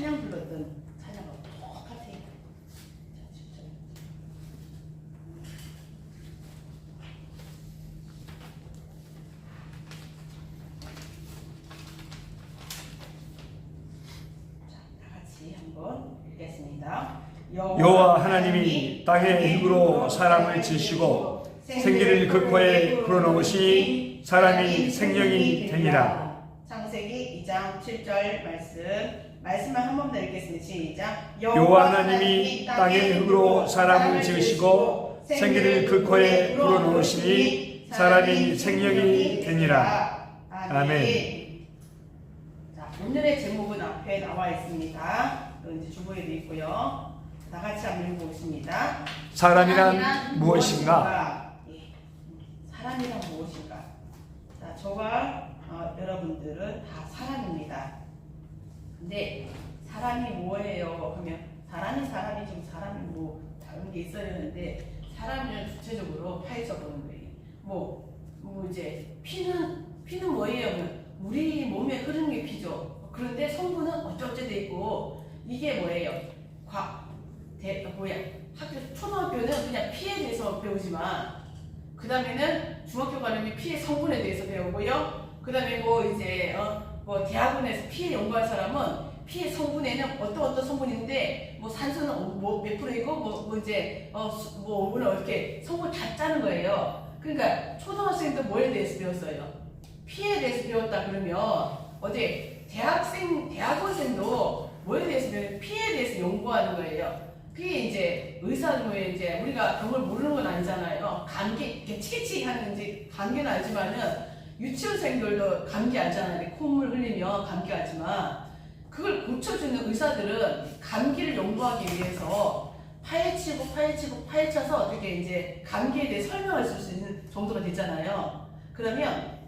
찬양 불렀던 찬양하고 똑같아요. 다 같이 한번 읽겠습니다. 여호와 하나님이 땅의 흙으로 사람을 지으시고 생기를 그 코에 불어넣으시니 사람이 생명이 되니라. 창세기 2장 7절 말씀을 한 번 더 읽겠습니다. 시작. 여호와 하나님이 땅의 흙으로 사람을 지으시고 생기를 그 코에 불어넣으시니 사람이 생명이 되니라. 아멘. 자, 오늘의 제목은 앞에 나와 있습니다. 이제 주보에도 있고요. 다 같이 한번 읽어보겠습니다. 사람이란 무엇인가? 예. 사람이란 무엇인가? 자, 저와 여러분들은 다 사람입니다. 근데 사람이 뭐예요? 하면 사람이 좀 사람이 뭐 다른 게 있어야 하는데 사람을 구체적으로 파헤쳐 보는 거예요. 뭐 이제 피는 뭐예요? 하면 우리 몸에 흐르는 게 피죠. 그런데 성분은 어쩌어쩌 돼 있고 이게 뭐예요? 초등학교는 그냥 피에 대해서 배우지만 그 다음에는 중학교 가려면 피의 성분에 대해서 배우고요. 그 다음에 뭐 대학원에서 피해 연구한 사람은 피의 성분에는 어떤 성분인데 뭐 산소는 몇 프로이고 오늘 어떻게 성분 다 짜는 거예요. 그러니까 초등학생도 뭐에 대해서 배웠어요? 피에 대해서 배웠다 그러면 어디 대학원생도 뭐에 대해서 배워요? 피에 대해서 연구하는 거예요. 그게 이제 의사는 이제 우리가 병을 모르는 건 아니잖아요. 감기 이렇게 치치치 하는지 감기는 알지만은 유치원생들도 감기 알잖아요. 콧물 흘리면 감기 알지만 그걸 고쳐주는 의사들은 감기를 연구하기 위해서 파헤쳐서 어떻게 이제 감기에 대해 설명할 수 있는 정도가 됐잖아요. 그러면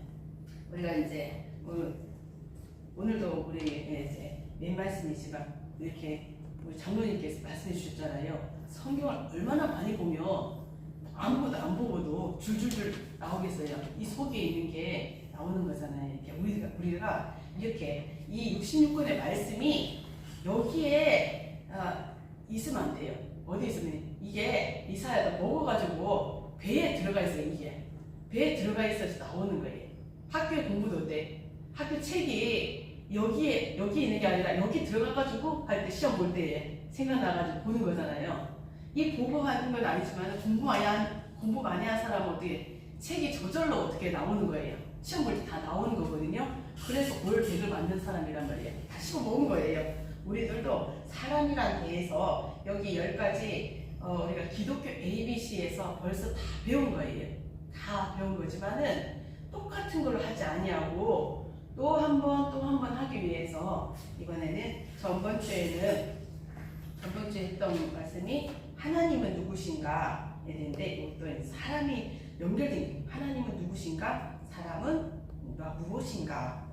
우리가 이제 오늘도 우리 이제 맨 말씀이지만 이렇게 우리 장로님께서 말씀해 주셨잖아요. 성경을 얼마나 많이 보면 아무것도 안 보고도 줄줄줄 나오겠어요. 이 속에 있는 게 나오는 거잖아요. 이렇게 우리가 이렇게 이 66권의 말씀이 여기에 있으면 안 돼요. 어디 있으면 이게 이사야가 먹어가지고 배에 들어가 있어요. 이게 배에 들어가 있어서 나오는 거예요. 학교에 공부도 돼. 학교 책이 여기 있는 게 아니라 여기 들어가가지고 할 때 시험 볼 때 생각나가지고 보는 거잖아요. 이 보고 하는 건 아니지만 공부 많이 한 사람은 어떻게 책이 저절로 어떻게 나오는 거예요. 시험 볼 때 다 나오는 거거든요. 그래서 올 100을 만든 사람이란 말이에요. 다 씹어 먹은 거예요. 우리들도 사람이란 데에서 여기 10가지 우리가 기독교 ABC에서 벌써 다 배운 거예요. 다 배운 거지만은 똑같은 걸 하지 아니하고 또 한 번 하기 위해서 이번에는 전번주에 했던 말씀이 하나님은 누구신가 했는데 이것도 사람이 연결된 거예요. 하나님은 누구신가? 사람은 무엇인가?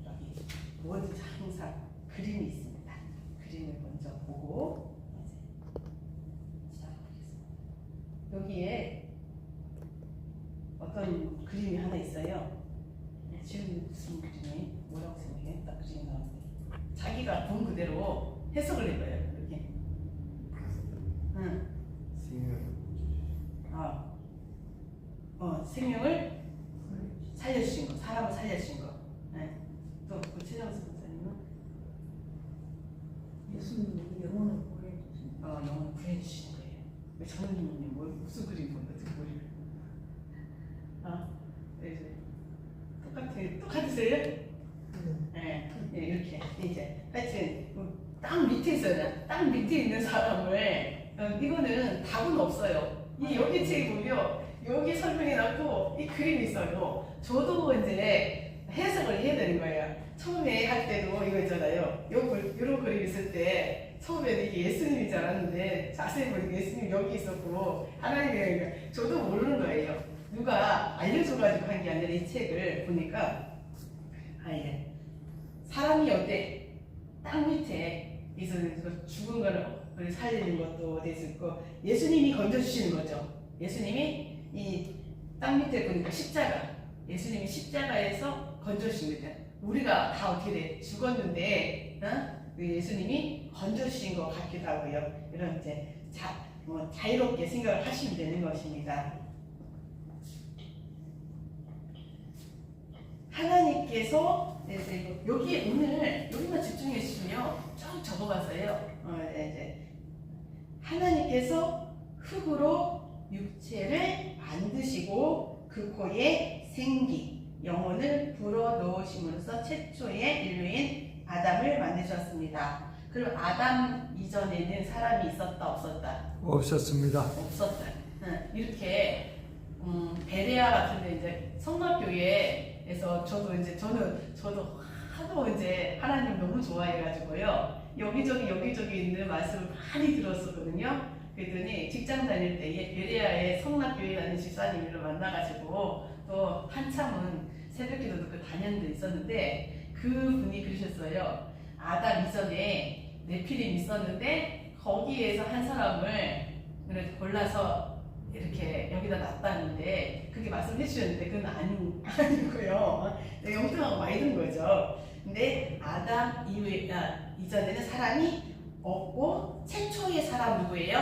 여기 뭐든지 항상 그림이 있습니다. 그림을 먼저 보고 시작하겠습니다. 여기에 어떤 그림이 하나 있어요. 지금 무슨 그림이 뭐라고 생각해? 딱 그림이 나오는데 자기가 본 그대로 해석을 해봐요. 이렇게. 생명을 살려주신 거, 사람을 살려주신 거. 네. 또 최정수 목사님은 예수님이 영혼을 구해주신 영혼을 구해주시는 거예요. 왜 장로님은 무슨 그림 본 거지? 똑같으세요? 네. 이렇게 이제 하여튼 땅 밑에 있어요. 땅 밑에 있는 사람을 이거는 답은 없어요. 이 여기 책에 보면 여기 설명해 놨고 이 그림이 있어요. 저도 이제 해석을 해야 되는 거예요. 처음에 할 때도 이거 있잖아요. 이런 그림 있을 때 처음에는 이게 예수님인 줄 알았는데 자세히 보니까 예수님 여기 있었고 하나님이 저도 모르는 거예요. 누가 알려줘가지고 한 게 아니라 이 책을 보니까 이게 사람이 어때 땅 밑에 있어서 죽은 거를 살리는 것도 돼 있고 예수님이 건져주시는 거죠. 예수님이 이 땅 밑에 보니까 십자가 예수님이 십자가에서 건져주신 거죠. 우리가 다 어떻게 돼? 죽었는데 그 예수님이 건져주신 것 같기도 하고요. 이런 이제 자유롭게 생각을 하시면 되는 것입니다. 하나님께서 여기 오늘 여기만 집중해 주시면 쭉 적어봤어요. 이제 하나님께서 흙으로 육체를 만드시고 그 코에 생기, 영혼을 불어넣으심으로써 최초의 인류인 아담을 만드셨습니다. 그럼 아담 이전에는 사람이 있었다 없었다? 없었습니다. 없었다. 이렇게 베레아 같은데 이제 성막교회에서 저도 하도 이제 하나님 너무 좋아해가지고요. 여기저기 있는 말씀을 많이 들었었거든요. 그랬더니 직장 다닐 때에 베레아의 성막교회라는 집사님을 만나가지고 또 한참은 새벽기도 듣고 다녔는 데 있었는데 그분이 그러셨어요. 아담 이전에 네피림 있었는데 거기에서 한 사람을 골라서 이렇게 여기다 놨다는데 그게 말씀해 주셨는데 그건 아니고요. 영통하고 많이 든 거죠. 근데 아담 이전에는 사람이 없고 최초의 사람 누구예요?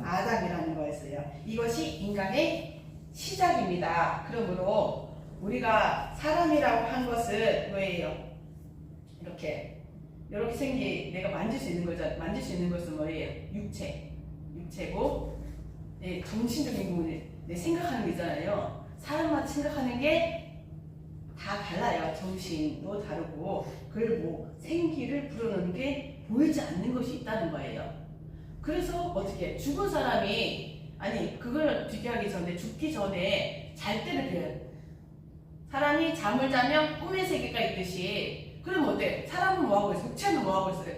아담이라는 거였어요. 이것이 인간의 시작입니다. 그러므로 우리가 사람이라고 한 것은 뭐예요? 이렇게 생긴 내가 만질 수 있는 거죠. 만질 수 있는 것은 뭐예요? 육체고 정신적인 부분이 내 생각하는 게 있잖아요. 사람마다 생각하는 게 다 달라요. 정신도 다르고 그리고 생기를 불어넣는 게 보이지 않는 것이 있다는 거예요. 그래서 어떻게 죽은 사람이 그걸 비교하기 전에 죽기 전에 잘 때를 비워요. 사람이 잠을 자면 꿈의 세계가 있듯이 그럼 어때? 사람은 뭐하고 있어요? 육체는 뭐하고 있어요?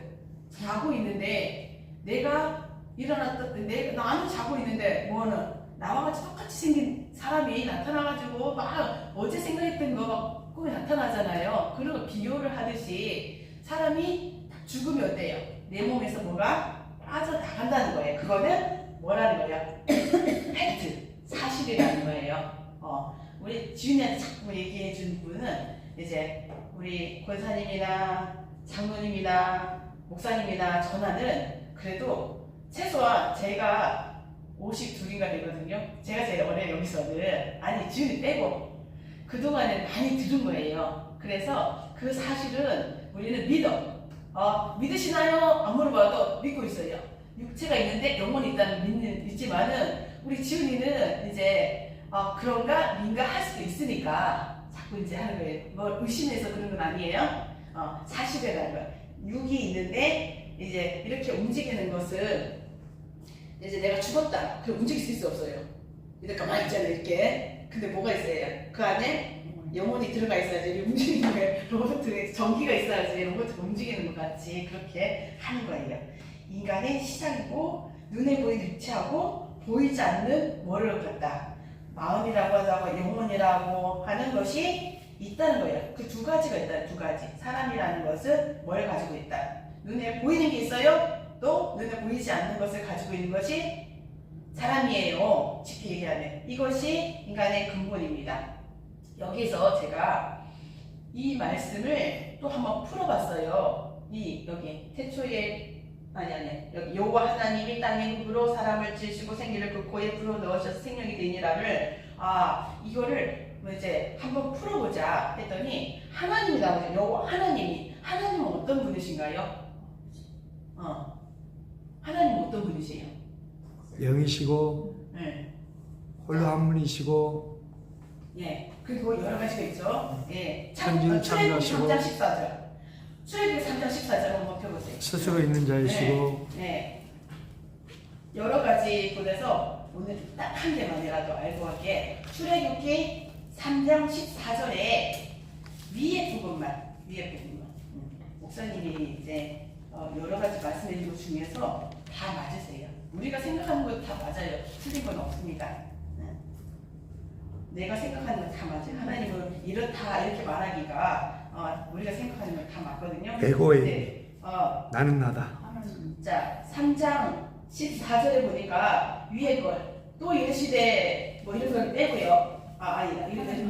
자고 있는데 내가 나는 자고 있는데 뭐는 나와 같이 똑같이 생긴 사람이 나타나가지고 막 어제 생각했던 거 꿈에 나타나잖아요. 그런 거 비교를 하듯이 사람이 죽으면 어때요? 내 몸에서 뭐가 빠져나간다는 거예요. 그거는 뭐라는 거예요? 팩트, 사실이라는 거예요. 우리 지윤이한테 자꾸 얘기해 준 분은 이제 우리 권사님이나 장로님이나 목사님이나 전하는 그래도 최소한 제가 52인가 되거든요. 제가 제일 어려요. 여기서는 지윤이 빼고 그동안에 많이 들은 거예요. 그래서 그 사실은 우리는 믿으시나요? 안 물어봐도 믿고 있어요. 육체가 있는데 영혼이 있다는 믿지만은 우리 지훈이는 이제 그런가 민가 할 수도 있으니까 자꾸 이제 하는 거예요. 뭐 의심해서 그런 건 아니에요. 사실이라는 거예요. 육이 있는데 이제 이렇게 움직이는 것은 이제 내가 죽었다. 그럼 움직일 수 없어요. 이렇게 가만히 있잖아요. 이렇게. 근데 뭐가 있어요? 그 안에 영혼이 들어가 있어야지 움직이는 거예요. 로봇에 전기가 있어야지 로봇이 움직이는 것 같이 그렇게 하는 거예요. 인간의 시작이고 눈에 보이는 육체하고 보이지 않는 뭐를 갖다 마음이라고 하자고 영혼이라고 하는 것이 있다는 거예요. 그 두 가지가 있다. 두 가지. 사람이라는 것은 뭘 가지고 있다. 눈에 보이는 게 있어요. 또 눈에 보이지 않는 것을 가지고 있는 것이 사람이에요. 쉽게 얘기하면 이것이 인간의 근본입니다. 여기서 제가 이 말씀을 또 한번 풀어봤어요. 여기 태초에 여기 여호와 하나님이 땅의 흙으로 사람을 지으시고 생기를 그 코에 불어넣으셔서 생명이 되니라를 이거를 이제 한번 풀어보자 했더니 하나님이 나오죠. 여호와 하나님은 어떤 분이신가요? 하나님은 어떤 분이세요? 영이시고 네. 홀로 한 분이시고 그리고 여러 가지가 있죠. 천진 참여하시고 3장 14절 출애굽기 3장 14절 한번 펴보세요. 스스로 있는 자이시고 여러 가지 곳에서 오늘 딱 한 개만이라도 알고 갈게. 출애굽기 3장 14절에 위에 부분만 목사님이 이제 여러 가지 말씀해 것 중에서 다 맞으세요. 우리가 생각하는 것 다 맞아요. 틀린 건 없습니다. 내가 생각하는 건 다 맞아요. 하나님은 이렇다 이렇게 말하기가 우리가 생각하는 건 다 맞거든요. 에고에 나는 나다. 자, 3장 14절에 보니까 위에 걸 또 이르시되 뭐 이런 걸 빼고요.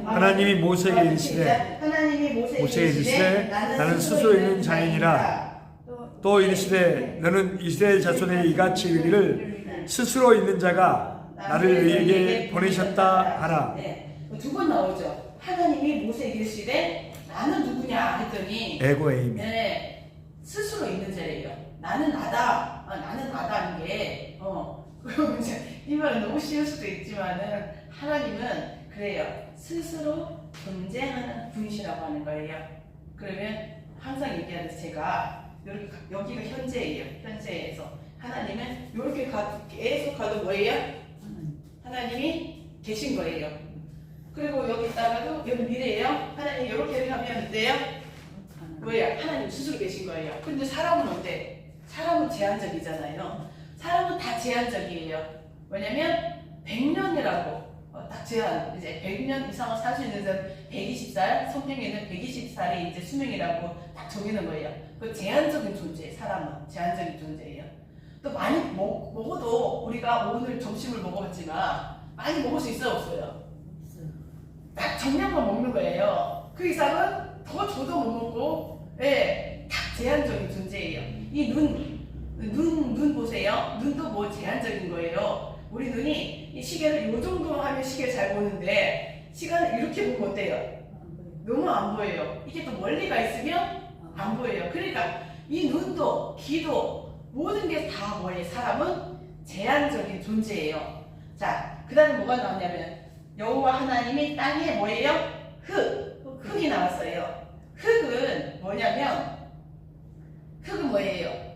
하나님이 모세에게 이르시되 하나님이 모세에게 이르시되 나는 스스로 있는 자인이라 또 이르시되 너는 이스라엘 자손에게 이같이 이르기를 스스로 있는 자가 나를 너희에게 보내셨다 하라. 두 번 나오죠. 하나님이 모세에게 이르시되 나는 누구냐 했더니 에고 에이미. 네, 스스로 있는 자예요. 나는 나다. 나는 나다는 게 그럼 이제 이 말은 너무 쉬울 수도 있지만은 하나님은 그래요. 스스로 존재하는 분이시라고 하는 거예요. 그러면 항상 얘기하듯이 제가 여기가 현재예요. 현재에서 하나님은 이렇게 계속 가도 뭐예요? 하나님이 계신 거예요. 그리고 여기다가도 여기 미래예요. 하나님 이렇게 하면 어때요? 뭐예요? 하나님 스스로 계신 거예요. 근데 사람은 어때? 사람은 제한적이잖아요. 사람은 다 제한적이에요. 왜냐면 100년이라고 딱 제한, 이제 100년 이상을 살 수 있는 사람 120살, 성경에는 120살이 이제 수명이라고 딱 정해놓은 거예요. 그 제한적인 존재, 사람은 제한적인 존재예요. 또 많이 먹어도 우리가 오늘 점심을 먹어봤지만 많이 먹을 수 있어요, 없어요? 딱 정량만 먹는 거예요. 그 이상은 더 줘도 못 먹고, 예, 딱 제한적인 존재예요. 이 눈 보세요. 눈도 뭐 제한적인 거예요. 우리 눈이 이 시계를 이 정도 하면 시계 잘 보는데 시간을 이렇게 보면 어때요? 너무 안 보여요. 이게 또 멀리가 있으면 안 보여요. 그러니까 이 눈도 귀도 모든 게 다 뭐예요? 사람은 제한적인 존재예요. 자, 그 다음에 뭐가 나왔냐면 여호와 하나님이 땅에 뭐예요? 흙이 나왔어요. 흙은 뭐냐면 흙은 뭐예요?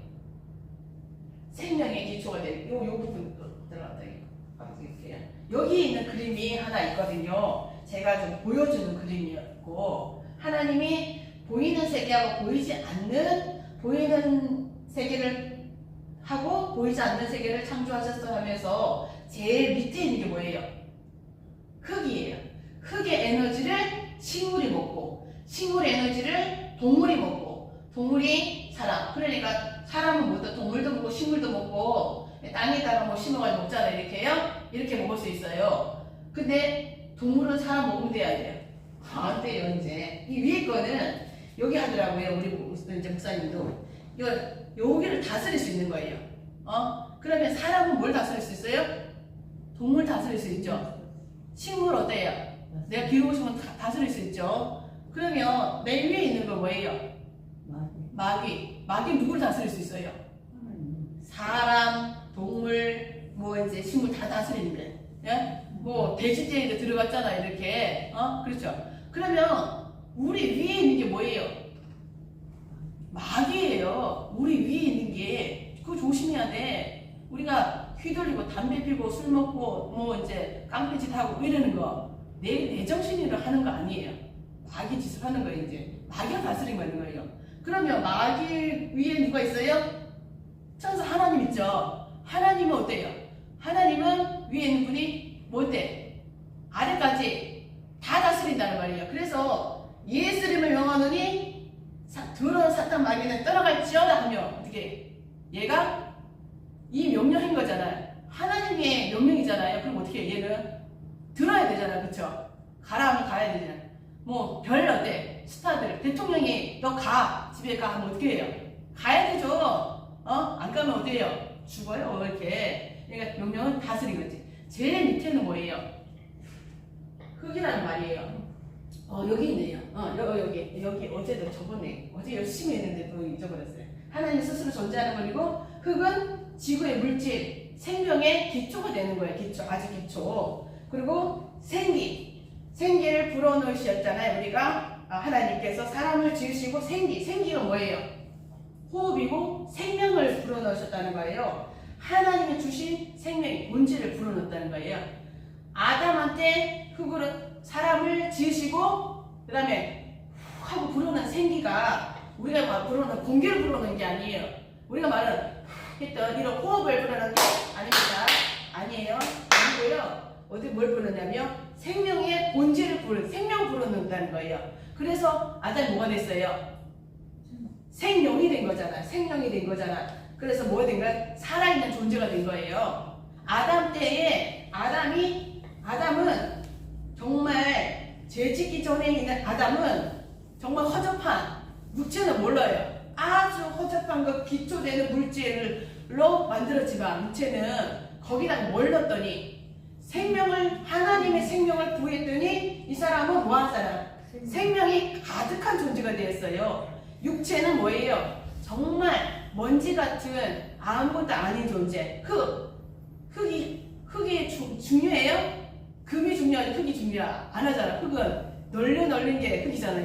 생명의 기초가 되는 요 부분 들어갔다 이거 여기 있는 그림이 하나 있거든요. 제가 좀 보여주는 그림이었고 하나님이 보이는 세계하고 보이지 않는 보이는 세계를 하고 보이지 않는 세계를 창조하셨어 하면서 제일 밑에 있는 게 뭐예요? 흙이에요. 흙의 에너지를 식물이 먹고 식물의 에너지를 동물이 먹고 동물이 사람. 그러니까 사람은 뭐다 동물도 먹고 식물도 먹고 땅에다가 뭐 심어가지고 먹잖아 이렇게요. 이렇게 먹을 수 있어요. 근데 동물은 사람 먹으면 돼야 돼요. 안 돼요 이제. 이 위에 거는 여기 하더라고요. 우리 이제 목사님도 여기를 다스릴 수 있는 거예요. 그러면 사람은 뭘 다스릴 수 있어요? 동물 다스릴 수 있죠. 식물 어때요? 내가 기르고 싶으면 다스릴 수 있죠. 그러면 맨 위에 있는 거 뭐예요? 마귀 누구를 다스릴 수 있어요? 사람, 동물, 뭐 이제 식물 다 다스리는데, 예? 뭐 돼지떼이도 들어갔잖아 이렇게, 그렇죠? 그러면 우리 위에 있는 게 뭐예요? 마귀예요. 우리 위에 있는 게 그거 조심해야 돼. 우리가 휘둘리고 담배 피고 술 먹고 뭐 이제 깡패짓 하고 이러는 거 내 정신으로 하는 거 아니에요. 마귀 짓을 하는 거예요. 이제 마귀가 다스리고 있는 거예요. 그러면 마귀 위에 누가 있어요? 천사 하나님 있죠. 하나님은 어때요? 하나님은 위에 있는 분이 뭐 어때? 아래까지 다 다스린다는 말이에요. 그래서 예수님을 명하노니 더러운 사탄 마귀는 떠나갈지어다 하며 어떻게? 얘가 이 명령인 거잖아요. 하나님의 명령이잖아요. 그럼 어떻게 해? 얘는 들어야 되잖아. 그쵸? 가라 하면 가야 되잖아. 뭐 별 어때? 스타들 대통령이 너 가 집에 가 하면 어떻게 해요? 가야 되죠. 안 가면 어때요? 죽어요 이렇게. 그러니까 명령은 다스린 거지. 제일 밑에는 뭐예요? 흙이라는 말이에요. 여기 있네요. 여기 어제도 저번에 어제 열심히 했는데 또 잊어버렸어요. 하나님 스스로 존재하는 거고 흙은 지구의 물질 생명의 기초가 되는 거예요. 기초 아주 기초. 그리고 생기를 불어넣으셨잖아요. 우리가 하나님께서 사람을 지으시고 생기가 뭐예요? 호흡이고 생명을 불어넣으셨다는 거예요. 하나님이 주신 생명의 본질을 불어넣었다는 거예요. 아담한테 흙으로 사람을 지으시고 그 다음에 훅 하고 불어넣은 생기가 우리가 불어넣은 공기를 불어넣은 게 아니에요. 우리가 말은 했던 이런 호흡을 불어넣은 게 아닙니다. 아니에요. 아니고요. 어디 뭘 불어넣냐면 생명의 본질을 생명 불어넣는다는 거예요. 그래서 아담이 뭐가 됐어요? 생명이 된 거잖아. 생명이 된 거잖아. 그래서 뭐가 된 거야? 살아있는 존재가 된 거예요. 아담 때에 아담은 정말 죄 짓기 전에 있는 아담은 정말 허접한, 육체는 몰라요. 아주 허접한 그 기초되는 물질로 만들었지만 육체는 거기다가 뭘 넣었더니 하나님의 생명을 부여했더니 이 사람은 뭐한 사람? 생명이 가득한 존재가 되었어요. 육체는 뭐예요? 정말 먼지 같은 아무것도 아닌 존재. 흙이 중요해요? 금이 중요하지 흙이 중요 안 하잖아. 흙은 널린 게 흙이잖아.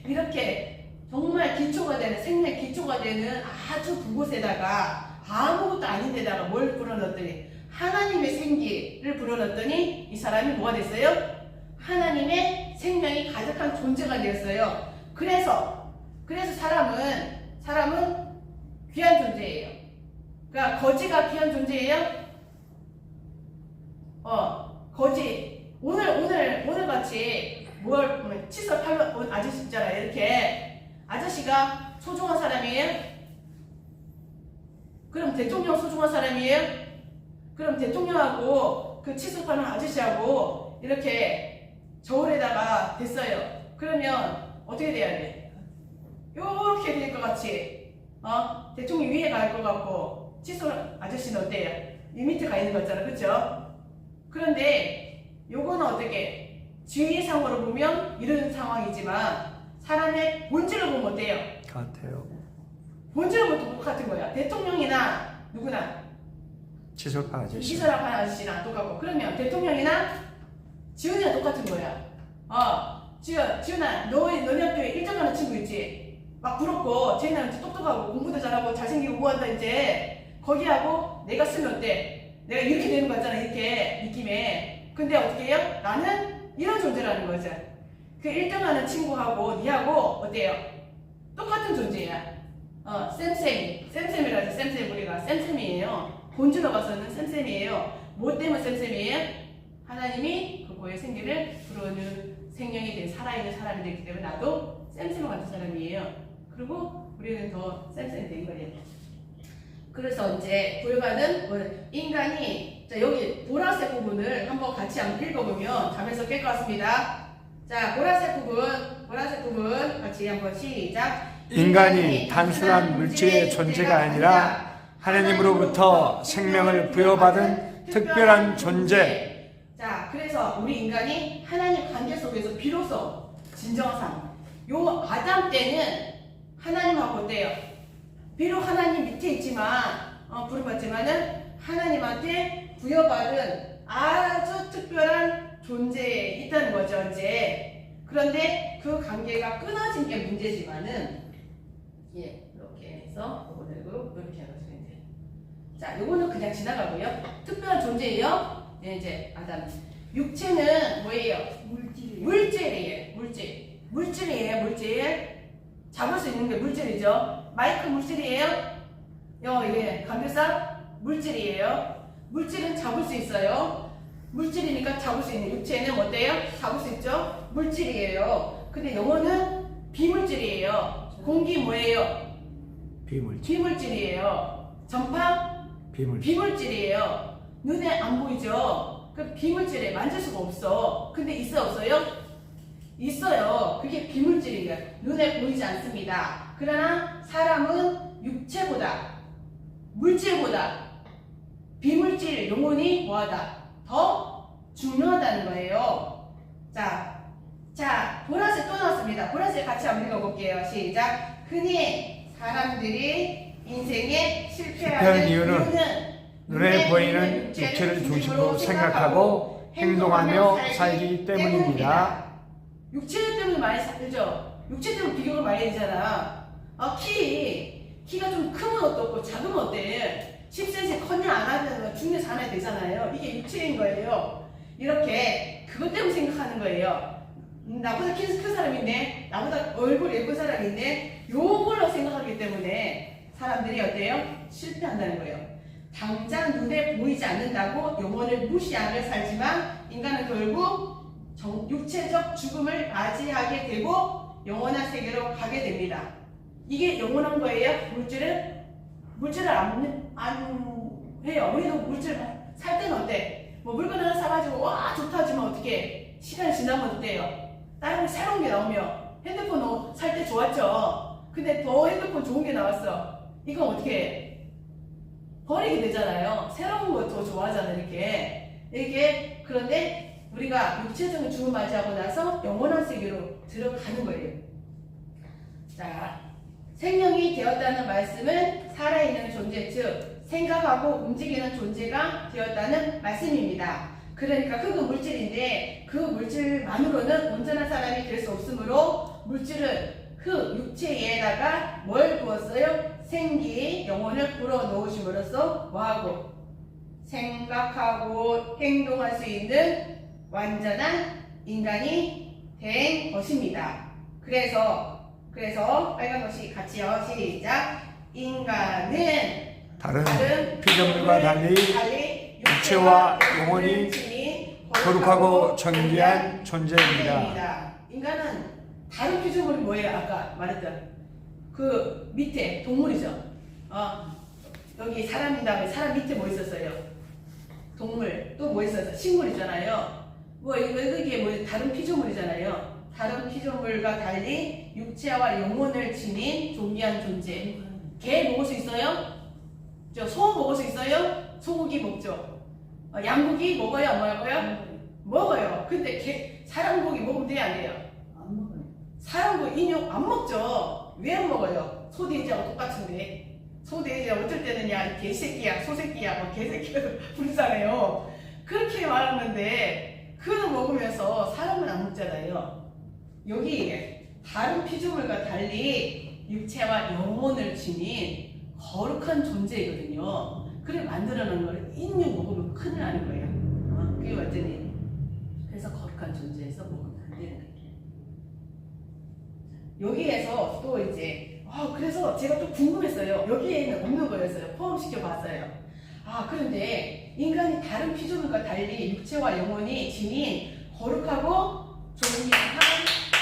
이렇게 정말 기초가 되는, 생명 기초가 되는 아주 그곳에다가 아무것도 아닌 데다가 뭘 불어넣었더니 하나님의 생기를 불어넣었더니 이 사람이 뭐가 됐어요? 하나님의 생명이 가득한 존재가 되었어요. 그래서 사람은 귀한 존재예요. 그러니까 거지가 귀한 존재예요? 거지. 오늘 같이 칫솔 팔러 온 아저씨 있잖아요. 이렇게 아저씨가 소중한 사람이에요? 그럼 대통령 소중한 사람이에요? 그럼 대통령하고 그 칫솔 파는 아저씨하고 이렇게 저울에다가 댔어요. 그러면 어떻게 돼야 돼? 요렇게 될 것 같이 대통령 위에 갈 것 같고 칫솔 아저씨는 어때요? 이 밑에 가 있는 거 있잖아. 그쵸? 그런데 요거는 어떻게 지위상으로 보면 이런 상황이지만 사람의 본질을 보면 어때요? 같아요. 본질을 보면 똑같은 거야. 대통령이나 누구나 칫솔판 아저씨. 칫솔판 아저씨랑 똑같고 그러면 대통령이나 지훈이랑 똑같은 거야. 지훈아 너네 학교에 1등 하는 친구 있지? 막 부럽고 쟤는 똑똑하고 공부도 잘하고 잘생기고 뭐한다 이제 거기하고 내가 쓰면 어때? 내가 이렇게 되는 거 같잖아. 이렇게 느낌에. 근데 어떻게 해요? 나는 이런 존재라는 거죠. 그 1등 하는 친구하고 니하고 어때요? 똑같은 존재야. 쌤쌤이라서 쌤쌤 우리가 쌤쌤이에요. 본질로 봐서는 쌤쌤이에요. 뭐 때문에 쌤쌤이에요? 하나님이 그 고의 생기를 불어넣은 생명이 된 살아있는 사람이 됐기 때문에 나도 쌤쌤 같은 사람이에요. 그리고 우리는 더 쌤쌤이 된 거예요. 그래서 이제 불가는 인간이 자 여기 보라색 부분을 한번 같이 한번 읽어보면 답에서 깰 것 같습니다. 자 보라색 부분 같이 한번 시작. 인간이 단순한 물질의 존재가 아니라 하나님으로부터 생명을 부여받은 특별한 존재. 자 그래서 우리 인간이 하나님 관계 속에서 비로소 진정한 삶. 요 아담 때는 하나님하고 어때요? 비록 하나님 밑에 있지만 부름받지만은 하나님한테 부여받은 아주 특별한 존재에 있다는 거죠 이제. 그런데 그 관계가 끊어진 게 문제지만은 이렇게 해서 요거를 이렇게 해가지고 이제 자 요거는 그냥 지나가고요. 특별한 존재예요. 이제 아담. 육체는 뭐예요? 물질이에요. 물질. 잡을 수 있는 게 물질이죠. 마이크 물질이에요? 이게 감별사 물질이에요. 물질은 잡을 수 있어요. 물질이니까 잡을 수 있는 육체는 어때요? 잡을 수 있죠? 물질이에요. 근데 영혼은 비물질이에요. 공기 뭐예요? 비물질이에요. 전파? 비물질이에요. 눈에 안 보이죠? 그 비물질에 만질 수가 없어. 근데 있어요? 없어요? 있어요. 그게 비물질인 거예요. 눈에 보이지 않습니다. 그러나 사람은 육체보다 물질보다 비물질 영혼이 뭐하다? 더 중요하다는 거예요. 자 보라색 또 나왔습니다. 보라색 같이 한번 읽어볼게요. 시작. 흔히 사람들이 인생에 실패하는 이유는 눈에 보이는 육체를 중심으로 생각하고 행동하며 살기 때문입니다. 육체 때문에 많이 살죠. 육체 때문에 비교가 많이 되잖아. 키가 좀 크면 어떻고 작으면 어때? 10cm 컸냐 안 하냐 중에 사놔야 되잖아요. 이게 육체인 거예요. 이렇게 그것 때문에 생각하는 거예요. 나보다 키 큰 사람이 있네. 나보다 얼굴 예쁜 사람이 있네. 요걸로 생각하기 때문에 사람들이 어때요? 실패한다는 거예요. 당장 눈에 보이지 않는다고 영혼을 무시하며 살지만 인간은 결국 육체적 죽음을 맞이하게 되고 영원한 세계로 가게 됩니다. 이게 영원한 거예요? 물질을 안 해요. 우리도 물질 살 때는 어때? 뭐 물건 하나 사가지고 와 좋다 하지만 어떻게 시간이 지나면 어때요? 다른 거 새로운 게 나오면 핸드폰 살 때 좋았죠. 근데 더 핸드폰 좋은 게 나왔어. 이건 어떻게 해? 버리게 되잖아요. 새로운 거 더 좋아하잖아요. 이렇게. 그런데 우리가 육체적인 죽음 맞이하고 나서 영원한 세계로 들어가는 거예요. 자, 생명이 되었다는 말씀은 살아있는 존재, 즉 생각하고 움직이는 존재가 되었다는 말씀입니다. 그러니까 흙은 물질인데 그 물질만으로는 온전한 사람이 될 수 없으므로 물질은 흙, 육체에다가 뭘 부었어요? 생기, 영혼을 불어넣으심으로써 뭐하고? 생각하고 행동할 수 있는 완전한 인간이 된 것입니다. 그래서 빨간 것이 같이요. 시작. 인간은 다른 피조물과 달리 육체와 영혼이 거룩하고 정결한 존재입니다. 인간은 다른 피조물이 뭐예요? 아까 말했던 그 밑에 동물이죠. 여기 사람인 다음에 사람 밑에 뭐 있었어요? 동물. 또 뭐 있었어요? 식물 있잖아요. 이게 뭐 다른 피조물이잖아요. 다른 피조물과 달리 육체와 영혼을 지닌 존귀한 존재. 개 먹을 수 있어요? 소 먹을 수 있어요? 소고기 먹죠. 양고기 먹어요? 안 먹어요? 먹어요. 근데 사람 고기 먹으면 돼요? 안 돼요? 안 먹어요. 사람 고기 인육 안 먹죠. 왜 안 먹어요? 소 돼지하고 똑같은데. 소 돼지가 어쩔 때는 야 개새끼야 소새끼야 뭐 개새끼야 부르잖아요. 그렇게 말하는데 그거는 먹으면서 사람은 안 먹잖아요. 여기 다른 피조물과 달리 육체와 영혼을 지닌 거룩한 존재이거든요. 그래 만들어놓은 걸 인육 먹으면 큰일 나는 거예요. 그게 완전히 그래서 거룩한 존재에서 먹으면 안 되는 거예요. 여기에서 또 이제 그래서 제가 좀 궁금했어요. 여기에는 없는 거였어요. 포함시켜 봤어요. 그런데 인간이 다른 피조물과 달리 육체와 영혼이 지닌 거룩하고 존귀한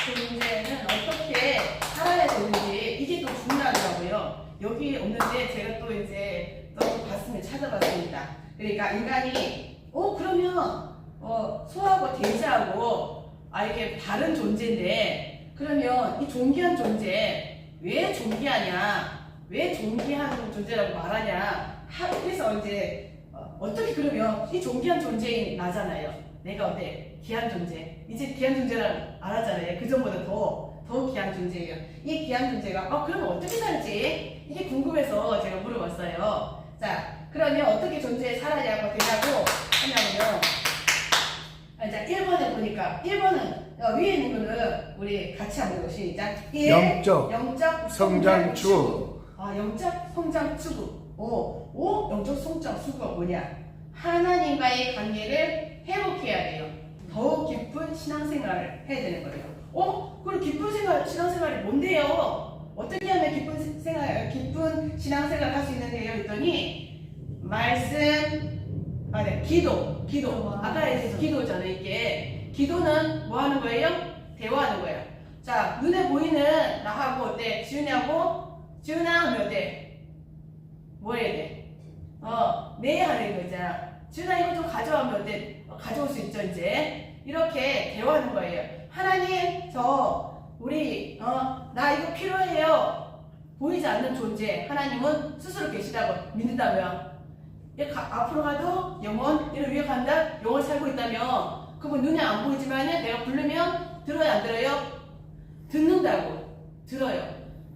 존재는 어떻게 살아야 되는지 이게 또 중요하더라고요. 여기 없는데 제가 또 이제 찾아봤습니다. 그러니까 인간이 그러면 소하고 돼지하고 이게 다른 존재인데 그러면 이 존귀한 존재 왜 존귀하냐? 왜 존귀한 존재라고 말하냐? 그래서 이제 어떻게 그러면 이 존귀한 존재인 나잖아요. 내가 어때? 귀한 존재. 이제 귀한 존재를 알았잖아요. 그전보다 더 귀한 존재예요. 이 귀한 존재가 그러면 어떻게 살지? 이게 궁금해서 제가 물어봤어요. 자, 그러면 어떻게 존재에 살아냐고 대답을 하냐면요. 자, 1번에 보니까 1번은 위에 있는 거는 우리 같이 한번 해보시죠. 시작. 영적 성장 추구. 영적 성장 추구. 영적 성장 추구가 뭐냐? 하나님과의 관계를 회복해야 돼요. 더욱 깊은 신앙생활을 해야 되는 거예요. 그럼 깊은 신앙생활이 뭔데요? 어떻게 하면 깊은 신앙생활을 할 수 있는데요? 했더니 말씀, 기도. 아까 얘기해서 기도잖아요. 이게 기도는 뭐 하는 거예요? 대화하는 거예요. 자, 눈에 보이는 나하고 어때? 지훈아 하면 어때? 뭐 해야 돼? 네 하는 거잖아. 지훈아 이거 좀 가져오면 어때? 가져올 수 있죠 이제. 이렇게 대화하는 거예요. 하나님 나 이거 필요해요. 보이지 않는 존재 하나님은 스스로 계시다고 믿는다면 앞으로 가도 영원 이를 위해 간다. 영원 살고 있다면 그분 눈에 안 보이지만 내가 부르면 들어요 안 들어요? 듣는다고. 들어요.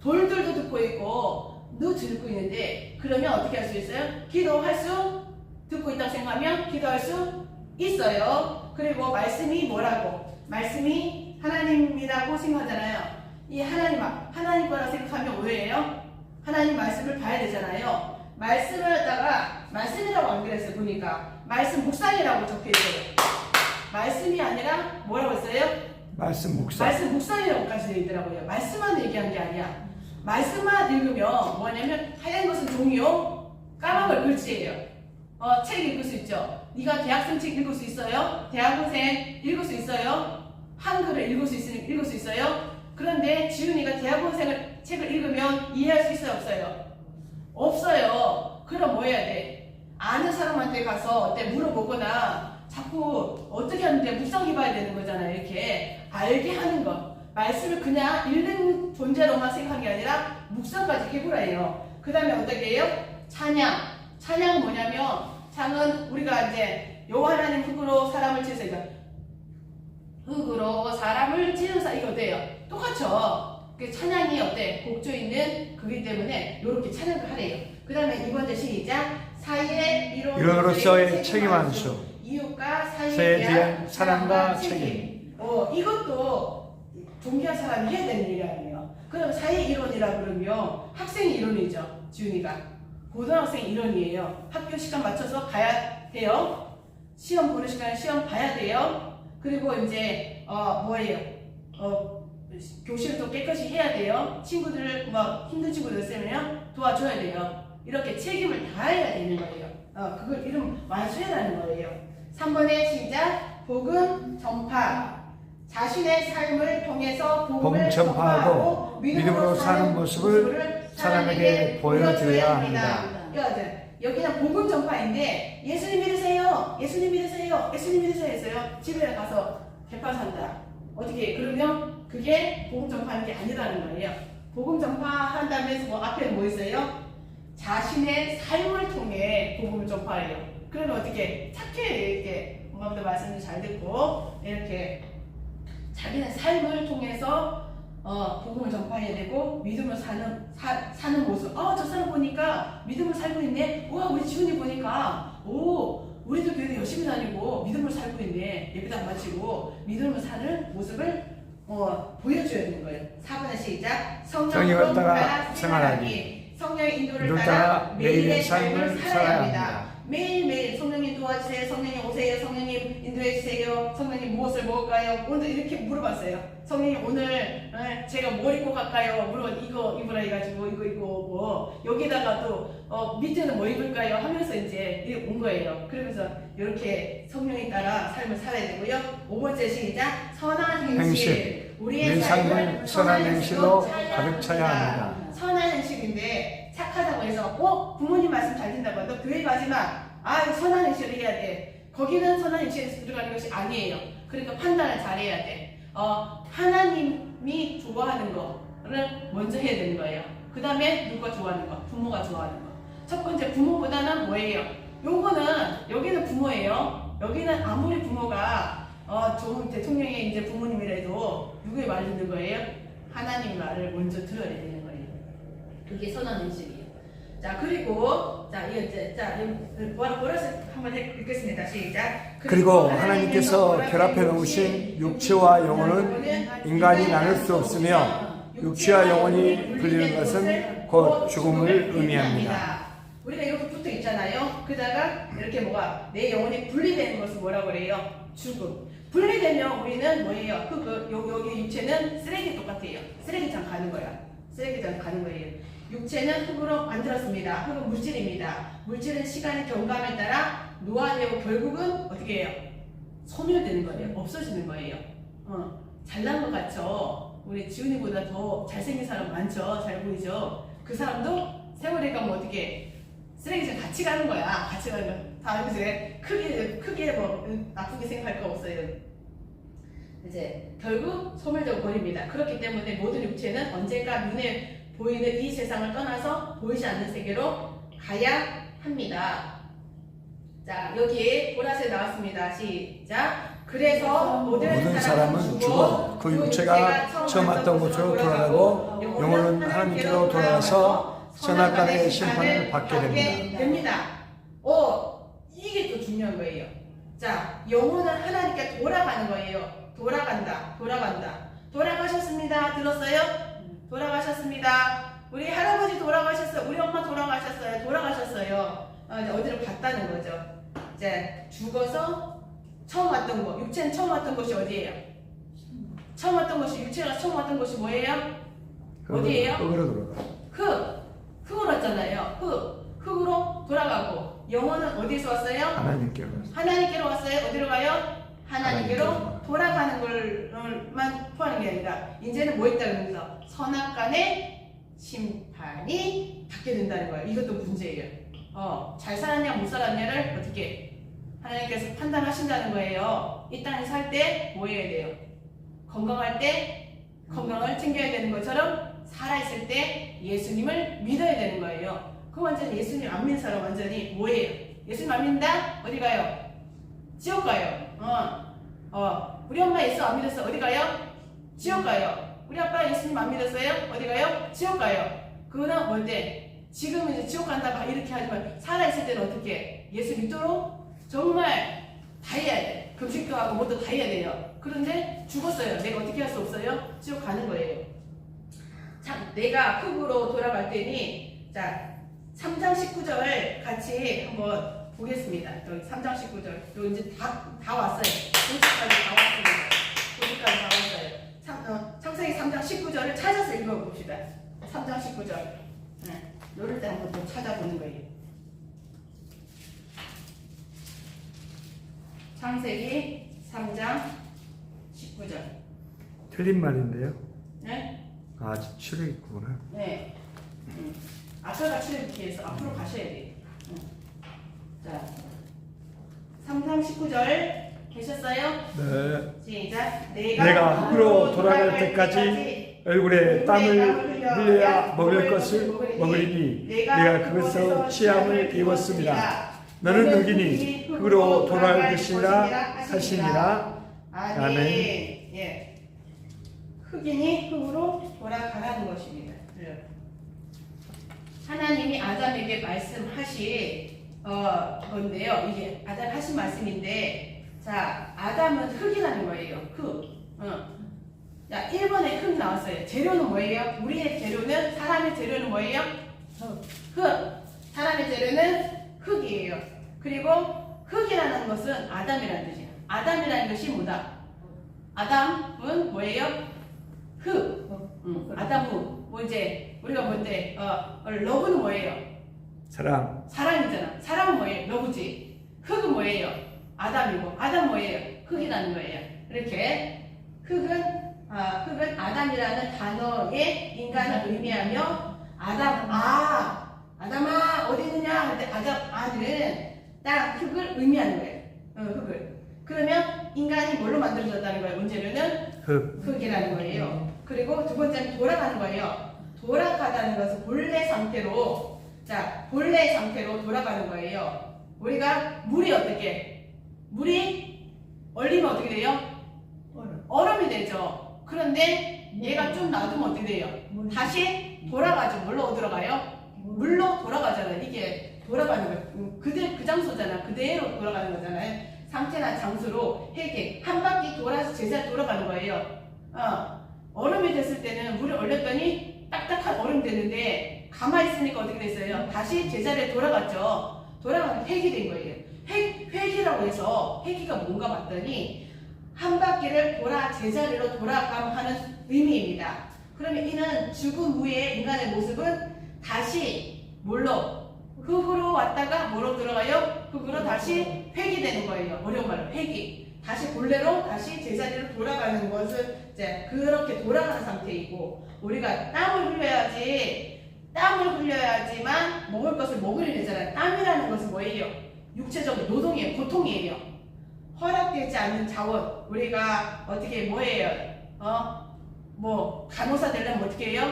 돌들도 듣고 있고 너 듣고 있는데 그러면 어떻게 할 수 있어요? 기도할 수 듣고 있다고 생각하면 기도할 수 있어요. 그리고 말씀이 뭐라고? 말씀이 하나님이라고 생각하잖아요. 이 하나님 거라고 생각하면 오해예요. 하나님 말씀을 봐야 되잖아요. 말씀을 갖다가 말씀이라고 안 그랬어요. 보니까 말씀 묵상이라고 적혀있어요. 말씀이 아니라 뭐라고 했어요? 말씀 묵상이라고까지 되어 있더라고요. 말씀만 얘기한 게 아니야. 말씀만 읽으면 뭐냐면 하얀 것은 종이요 까만 걸 글씨예요. 책 읽을 수 있죠. 네가 대학생 책 읽을 수 있어요? 대학원생 읽을 수 있어요? 한글을 읽을 수 있어요? 그런데 지훈이가 대학원생을 책을 읽으면 이해할 수 있어요? 없어요? 없어요. 그럼 뭐 해야 돼? 아는 사람한테 가서 물어보거나 자꾸 어떻게 하는데 묵상해 봐야 되는 거잖아요. 이렇게 알게 하는 거. 말씀을 그냥 읽는 존재로만 생각한 게 아니라 묵상까지 해보라예요. 그 다음에 어떻게 해요? 찬양. 찬양은 뭐냐면 창은 우리가 이제 여호와 하나님 흙으로 사람을 지으세요. 흙으로 사람을 지으사 이거 어때요? 똑같죠? 그 찬양이 어때? 곡조 있는 그기 때문에 이렇게 찬양을 하래요. 그 다음에 2번째 시작. 사이에 이론으로서의 책임 안수. 이웃과 사이에 사이에 대한 대한 사랑과 책임. 이것도 존귀한 사람이 해야 되는 일이 아니에요. 그럼 사회 이론이라 그러면 학생 이론이죠. 지훈이가 고등학생 이론이에요. 학교 시간 맞춰서 가야 돼요. 시험 보는 시간에 시험 봐야 돼요. 그리고 이제 뭐예요? 교실도 깨끗이 해야 돼요. 친구들 뭐 힘든 친구들 있으면 도와줘야 돼요. 이렇게 책임을 다해야 되는 거예요. 그걸 이름 완수해라는 거예요. 3번의 시작. 복음 전파. 자신의 삶을 통해서 복음을 전파하고 믿음으로 사는 모습을 사람에게 보여줘야 합니다. 여기는 복음 전파인데 예수님 믿으세요. 예수님 믿으세요. 예수님 믿으세요 했어요. 집에 가서 개판 산다. 어떻게 그러면 그게 복음 전파하는 게 아니라는 거예요. 복음 전파한다면서 뭐 앞에 뭐 있어요? 자신의 삶을 통해 복음을 전파해요. 그러면 어떻게 착해 이렇게 엄마도 말씀을 잘 듣고 이렇게 자기의 삶을 통해서 복음을 전파해야 되고 믿음을 사는 모습. 저 사람 보니까 믿음을 살고 있네. 우와 우리 지훈이 보니까 우리도 교회 열심히 다니고 믿음을 살고 있네. 예배도 안 마치고 믿음을 사는 모습을 보여줘야 되는 거예요. 4번의 시작. 성령을 따라 생활하기. 성령의 인도를 따라 매일의 삶을 살아야 합니다. 매일매일 성령님 도와주세요. 성령님 오세요. 성령님 인도해주세요. 성령님 무엇을 먹을까요? 오늘 이렇게 물어봤어요. 성령님 오늘 제가 뭘 입고 갈까요? 물론 이거 입으라 해가지고 이거 입고 오고 여기다가 또 밑에는 뭐 입을까요? 하면서 이제 온 거예요. 그러면서 이렇게 성령에 따라 삶을 살아야 되고요. 5번째 시작. 선한 행실. 우리의 삶을 선한 행실로 가득 차야 합니다. 선한 행실인데 착하다고 해서 부모님 말씀 잘 듣는다고 너 교회 가지마. 선한 행실을 해야 돼. 거기는 선한 행실에서 들어가는 것이 아니에요. 그러니까 판단을 잘해야 돼. 하나님이 좋아하는 거를 먼저 해야 되는 거예요. 그 다음에 누가 좋아하는 거? 부모가 좋아하는 거. 첫 번째 부모보다는 뭐예요? 요거는 여기는 부모예요. 여기는 아무리 부모가 좋은 대통령의 이제 부모님이라도 누구의 말 듣는 거예요? 하나님 말을 먼저 들어야 되는 거예요. 그게 선한 행실이에요. 자 그리고 보라색 한번 읽겠습니다. 시작. 그리고 하나님께서 결합해 놓으신 육체와 영혼은 인간이 나눌 수 없으며 육체와 영혼이 분리된 것은 곧 죽음을 의미합니다. 우리가 이렇게 붙어 있잖아요. 그다가 이렇게 내 영혼이 분리되는 것을 뭐라고 그래요? 죽음. 분리되면 우리는 뭐예요? 여기 육체는 쓰레기 똑같아요. 쓰레기장 가는 거야. 쓰레기장 가는 거예요. 육체는 흙으로 만들었습니다. 흙은 물질입니다. 물질은 시간의 경감에 따라 노화되고 결국은 어떻게 해요? 소멸되는 거예요. 없어지는 거예요. 잘난 것 같죠? 우리 지훈이보다 더 잘생긴 사람 많죠? 잘 보이죠? 그 사람도 세월이 가면 어떻게 쓰레기장 같이 가는 거야. 같이 가는 거야. 다 이제 크게 나쁘게 생각할 거 없어요. 이제 결국 소멸되고 버립니다. 그렇기 때문에 모든 육체는 언젠가 눈에 보이는 이 세상을 떠나서 보이지 않는 세계로 가야 합니다. 자, 여기에 보라색 나왔습니다. 시작. 그래서 모든 사람은 죽어 그 육체가 처음 왔던 곳으로 돌아가고 영혼은 하나님께로 돌아가서 선악간의 심판을 받게 됩니다. 이게 또 중요한 거예요. 자, 영혼은 하나님께 돌아가는 거예요. 돌아간다. 돌아가셨습니다. 들었어요? 돌아가셨습니다. 우리 할아버지 돌아가셨어요. 우리 엄마 돌아가셨어요. 이제 어디로 갔다는 거죠. 이제 죽어서 처음 왔던 곳, 육체는 처음 왔던 곳이 어디예요? 처음 왔던 곳이, 육체가 처음 왔던 곳이 뭐예요? 어디예요? 흙으로 돌아가. 흙으로 왔잖아요. 흙으로 돌아가고 영혼은 어디서 왔어요? 하나님께로 왔어요. 어디로 가요? 하나님께로 돌아가는 걸만 포함하는 게 아니라 이제는 뭐 있다 그러면서 선악간의 심판이 받게 된다는 거예요. 이것도 문제예요. 잘 살았냐 못 살았냐를 어떻게 하나님께서 판단하신다는 거예요. 이 땅에 살 때 뭐 해야 돼요? 건강할 때 건강을 챙겨야 되는 것처럼 살아있을 때 예수님을 믿어야 되는 거예요. 그 완전히 예수님 안 믿는 사람 완전히 뭐예요? 예수님 안 믿는다? 어디 가요? 지옥 가요. 우리 엄마 예수 안 믿었어. 어디 가요? 지옥 가요. 우리 아빠 예수님 안 믿었어요? 어디 가요? 지옥 가요. 그거는 뭔데? 지금 이제 지옥 간다 막 이렇게 하지만 살아있을 때는 어떻게? 예수 믿도록 정말 다 해야 돼. 금식도 하고 뭐도 다 해야 돼요. 그런데 죽었어요. 내가 어떻게 할 수 없어요? 지옥 가는 거예요. 참, 내가 흙으로 돌아갈 때니 자 3장 19절 같이 한번 보겠습니다. 여기 3장 19절. 요 이제 다 왔어요. 50까지 다 왔습니다. 50까지 다 왔어요. 창세기 3장 19절을 찾아서 읽어봅시다. 3장 19절. 요럴 때 한번 또 찾아보는 거예요. 창세기 3장 19절. 틀린 말인데요. 네? 아, 출애굽구나. 네. 아까가 출애굽기에서 앞으로 가셔야 돼요. 자, 3장 19절 계셨어요? 네. 시작. 내가 흙으로 돌아갈 때까지 얼굴에 땀을 흘려야 먹을 것을 먹으리니 내가 그것으로 취함을 입었습니다. 너는 흑인이 흙으로 돌아갈 것이라 하시니라. 아멘. 예. 흑인이 흙으로 돌아가라는 것입니다. 하나님이 아담에게 말씀하신 건데요. 이게 아담 하신 말씀인데, 자, 아담은 흙이라는 거예요. 흙. 자, 1번에 흙 나왔어요. 재료는 뭐예요? 우리의 재료는, 사람의 재료는 뭐예요? 흙. 사람의 재료는 흙이에요. 그리고 흙이라는 것은 아담이라는 뜻이에요. 아담이라는 것이 뭐다? 아담은 뭐예요? 흙. 아담은 뭐 이제 우리가 뭔데 러브는 뭐예요? 사랑. 사랑이잖아. 사랑은 뭐예요? 러브지. 흙은 뭐예요? 아담이고 아담 뭐예요? 흙이라는 거예요. 이렇게 흙은 아담이라는 단어의 인간을 의미하며 아담아 어디 있느냐 할 때 아는 딱 흙을 의미하는 거예요. 흙을. 그러면 인간이 뭘로 만들어졌다는 거예요? 문제는 흙이라는 거예요. 그리고 두 번째는 돌아가는 거예요. 돌아가다는 것은 본래 상태로 돌아가는 거예요. 우리가 물이 얼리면 어떻게 돼요? 얼음이 되죠. 그런데 얘가 좀 놔두면 어떻게 돼요? 다시 돌아가죠. 뭘로 들어가요? 물로 돌아가잖아요. 이게 돌아가는 거예요. 그 장소잖아. 그대로 돌아가는 거잖아요. 상태나 장소로 이렇게 한 바퀴 돌아서 제자리 돌아가는 거예요. 얼음이 됐을 때는 물을 얼렸더니 딱딱한 얼음이 됐는데 가만히 있으니까 어떻게 됐어요? 다시 제자리에 돌아갔죠. 돌아가면 획이 된 거예요. 획이라고 해서 획이가 뭔가 봤더니 한 바퀴를 제자리로 돌아감 하는 의미입니다. 그러면 이는 죽은 후의 인간의 모습은 다시 흙으로 왔다가 뭐로 들어가요? 흙으로 다시 획이 되는 거예요. 어려운 말로 획이. 다시 본래로 다시 제자리로 돌아가는 것을 이제 그렇게 돌아가는 상태이고, 우리가 땀을 흘려야지만 먹을 것을 먹으려 되잖아요. 땀이라는 것은 뭐예요? 육체적 노동이에요. 고통이에요. 허락되지 않는 자원. 우리가 어떻게 뭐예요? 간호사 되려면 어떻게 해요?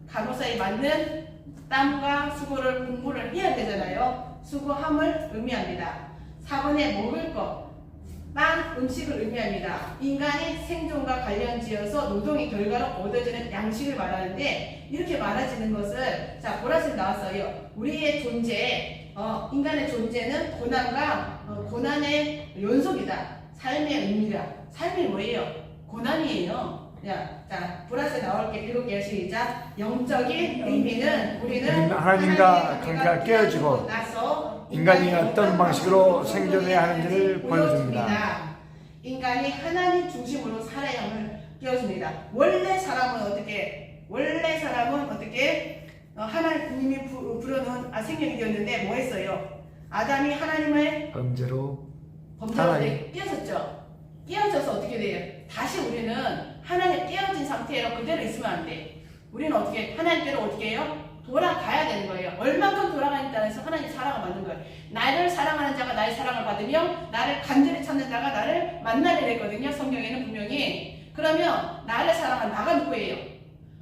간호사에 맞는 땀과 수고를 공부를 해야 되잖아요. 수고함을 의미합니다. 4번에 먹을 것, 음식을 의미합니다. 인간이 생존과 관련지어서 노동의 결과로 얻어지는 양식을 말하는데, 이렇게 말해지는 것을 자 보라색 나왔어요. 우리의 존재, 인간의 존재는 고난의 연속이다. 삶의 의미다. 삶이 뭐예요? 고난이에요. 자, 보라색 나올게. 읽을게요. 시작. 영적인 의미는 우리는 하나님과 관계가 깨어지고 나서 인간이 어떤 방식으로 생존해야 하는지를 보여줍니다. 인간이 하나님 중심으로 살아야 함을 깨워줍니다. 원래 사람은 어떻게 하나님이 불어놓은 생명이었는데 뭐 했어요? 아담이 하나님의 범죄로 깨어졌죠. 깨어져서 어떻게 돼요? 다시 우리는 하나님 깨어진 상태로 그대로 있으면 안 돼. 우리는 어떻게 하나님께로 어떻게 해요? 돌아가야 되는 거예요. 얼만큼 돌아가냐에 따라서 하나님 사랑을 받는 거예요. 나를 사랑하는 자가 나의 사랑을 받으며 나를 간절히 찾는 자가 나를 만나게 됐거든요. 성경에는 분명히. 그러면 나를 사랑한 나가 누구예요?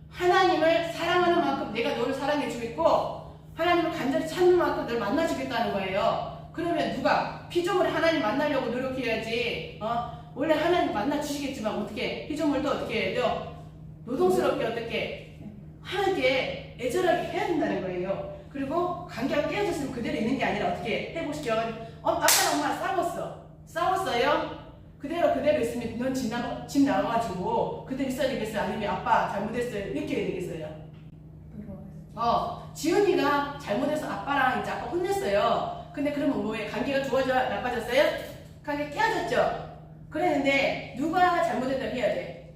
하나님을 사랑하는 만큼 내가 너를 사랑해 주겠고 하나님을 간절히 찾는 만큼 너를 만나 주겠다는 거예요. 그러면 누가 피조물이 하나님 만나려고 노력해야지. 원래 하나님 만나 주시겠지만 어떻게 피조물도 어떻게 해야 돼요? 노동스럽게 어떻게 하나님께 애절하게 해야 된다는 거예요. 그리고 관계가 깨어졌으면 그대로 있는 게 아니라 어떻게 해보시죠? 아빠랑 엄마랑 싸웠어요? 그대로 있으면 넌 집 나가가지고 그대로 있어야 되겠어요? 아니면 아빠 잘못했어요? 이렇게 해야 되겠어요? 지은이가 잘못해서 아빠랑 이제 아빠 혼냈어요. 근데 그러면 뭐예요? 관계가 좋아져? 나빠졌어요? 관계 깨어졌죠? 그랬는데 누가 잘못했다고 해야 돼?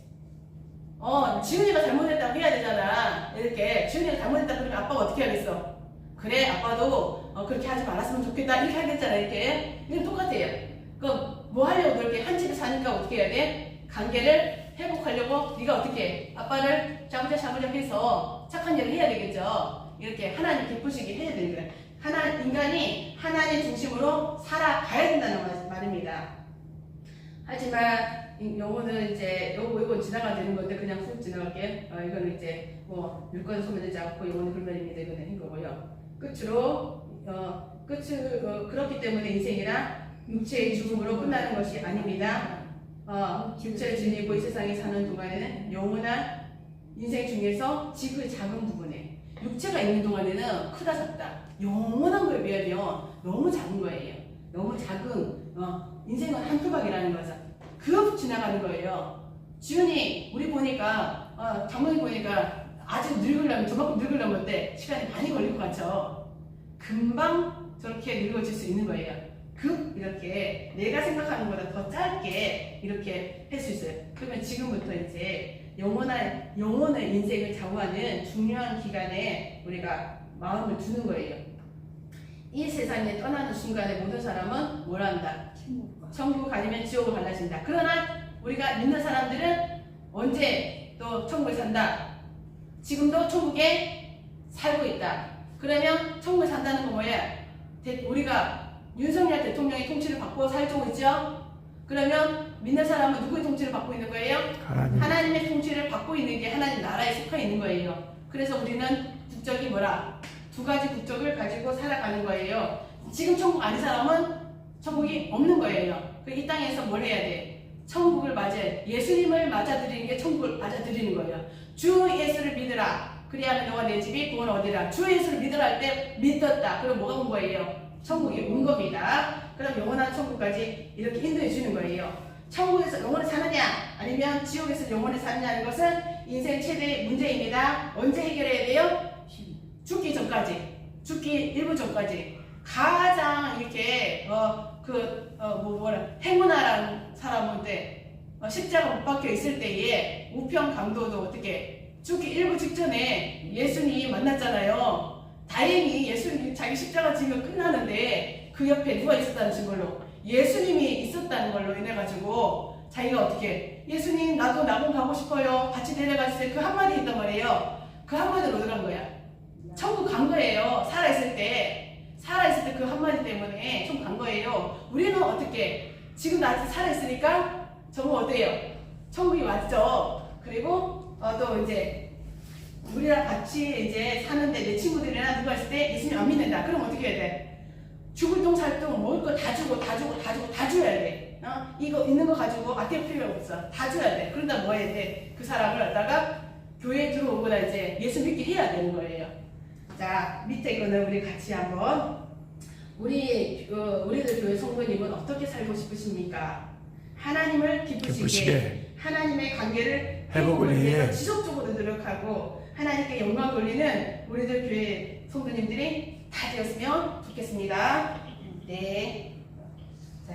지은이가 잘못했다고 해야 되잖아. 이렇게 지은이가 잘못했다 그러면 아빠가 어떻게 하겠어? 그래 아빠도 그렇게 하지 말았으면 좋겠다 이렇게 하겠잖아. 이렇게 이건 똑같아요. 그럼 뭐 하려고 그렇게 한 집에 사니까 어떻게 해야 돼? 관계를 회복하려고 네가 어떻게 해? 아빠를 자부자 해서 착한 일을 해야 되겠죠. 이렇게 하나님 기쁘시게 해야 되는 거예요. 인간이 하나님 중심으로 살아가야 된다는 말입니다. 하지만 영어는 이제 요거 지나가야 되는 건데 그냥 훅 지나갈게요. 이거는 이제 뭐 물건 소멸되지 않고 영어는 불멸입니다. 이거는 한 거고요. 그렇기 때문에 인생이란 육체의 죽음으로 끝나는 것이 아닙니다. 육체를 지니고 이 세상에 사는 동안에는 영원한 인생 중에서 지구의 작은 부분에 육체가 있는 동안에는 크다 작다 영원한 거에 비하면 너무 작은 거예요. 너무 작은 인생은 한 토막이라는 거죠. 그 지나가는 거예요. 지훈이 우리 보니까 장모님 보니까 아직 늙으려면 저만큼 늙으려면 어때? 시간이 많이 걸릴 것 같죠? 금방 저렇게 늙어질 수 있는 거예요. 이렇게 내가 생각하는 것보다 더 짧게 이렇게 할 수 있어요. 그러면 지금부터 이제 영원한 인생을 좌우하는 중요한 기간에 우리가 마음을 두는 거예요. 이 세상에 떠나는 순간에 모든 사람은 뭘 한다? 천국 아니면 지옥을 갈라진다. 그러나 우리가 믿는 사람들은 언제 또 천국에 산다? 지금도 천국에 살고 있다. 그러면 천국에 산다는 건 뭐야? 우리가 윤석열 대통령의 통치를 받고 살고 있죠? 그러면 믿는 사람은 누구의 통치를 받고 있는 거예요? 하나님의 통치를 받고 있는 게 하나님 나라에 속해 있는 거예요. 그래서 우리는 국적이 뭐라? 두 가지 국적을 가지고 살아가는 거예요. 지금 천국 아닌 사람은 천국이 없는 거예요. 이 땅에서 뭘 해야 돼? 천국을 예수님을 맞아들이는 게 천국을 맞아들이는 거예요. 주 예수를 믿으라. 그리하면 너와 내 집이 구원 얻으리라. 주 예수를 믿으라 할 때 믿었다. 그럼 뭐가 온 거예요? 천국이 온 겁니다. 그럼 영원한 천국까지 이렇게 인도해 주는 거예요. 천국에서 영원히 사느냐 아니면 지옥에서 영원히 사느냐는 것은 인생 최대의 문제입니다. 언제 해결해야 돼요? 죽기 전까지. 죽기 일부 전까지. 가장 이렇게 행운아라는 사람한테 십자가 못 박혀 있을 때에 우편 강도도 어떻게 죽기 일부 직전에 예수님 만났잖아요. 다행히 예수님 자기 십자가 지면 끝나는데 그 옆에 누가 있었다는 증거로 예수님이 있었다는 걸로 인해가지고 자기가 어떻게 예수님 나도 낙원 가고 싶어요. 같이 데려가주세요. 그 한마디 있단 말이에요. 그 한마디로 어디 간 거야? 천국 간 거예요. 살아있을 때 그 한마디 때문에 천국 간 거예요. 우리는 어떻게 지금 아직 살아있으니까 정말 어때요? 천국이 왔죠. 그리고 또 이제 우리랑 같이 이제 사는데 내 친구들이나 누가 있을 때 예수님 안 믿는다. 그럼 어떻게 해야 돼? 죽을 똥 살 똥 먹을 거 다 주고 다 줘야 돼. 이거 있는 거 가지고 아낄 필요가 없어. 다 줘야 돼. 그러다 뭐 해야 돼? 그 사람을 갖다가 교회에 들어오거나 이제 예수 믿게 해야 되는 거예요. 자, 밑에 이거는 우리 같이 한번 우리들 교회 성도님은 어떻게 살고 싶으십니까? 하나님을 기쁘시게 하나님의 관계를 회복을 위해서 지속적으로 노력하고 하나님께 영광 돌리는 우리들 교회 성도님들이 다 되었으면 좋겠습니다. 네. 자,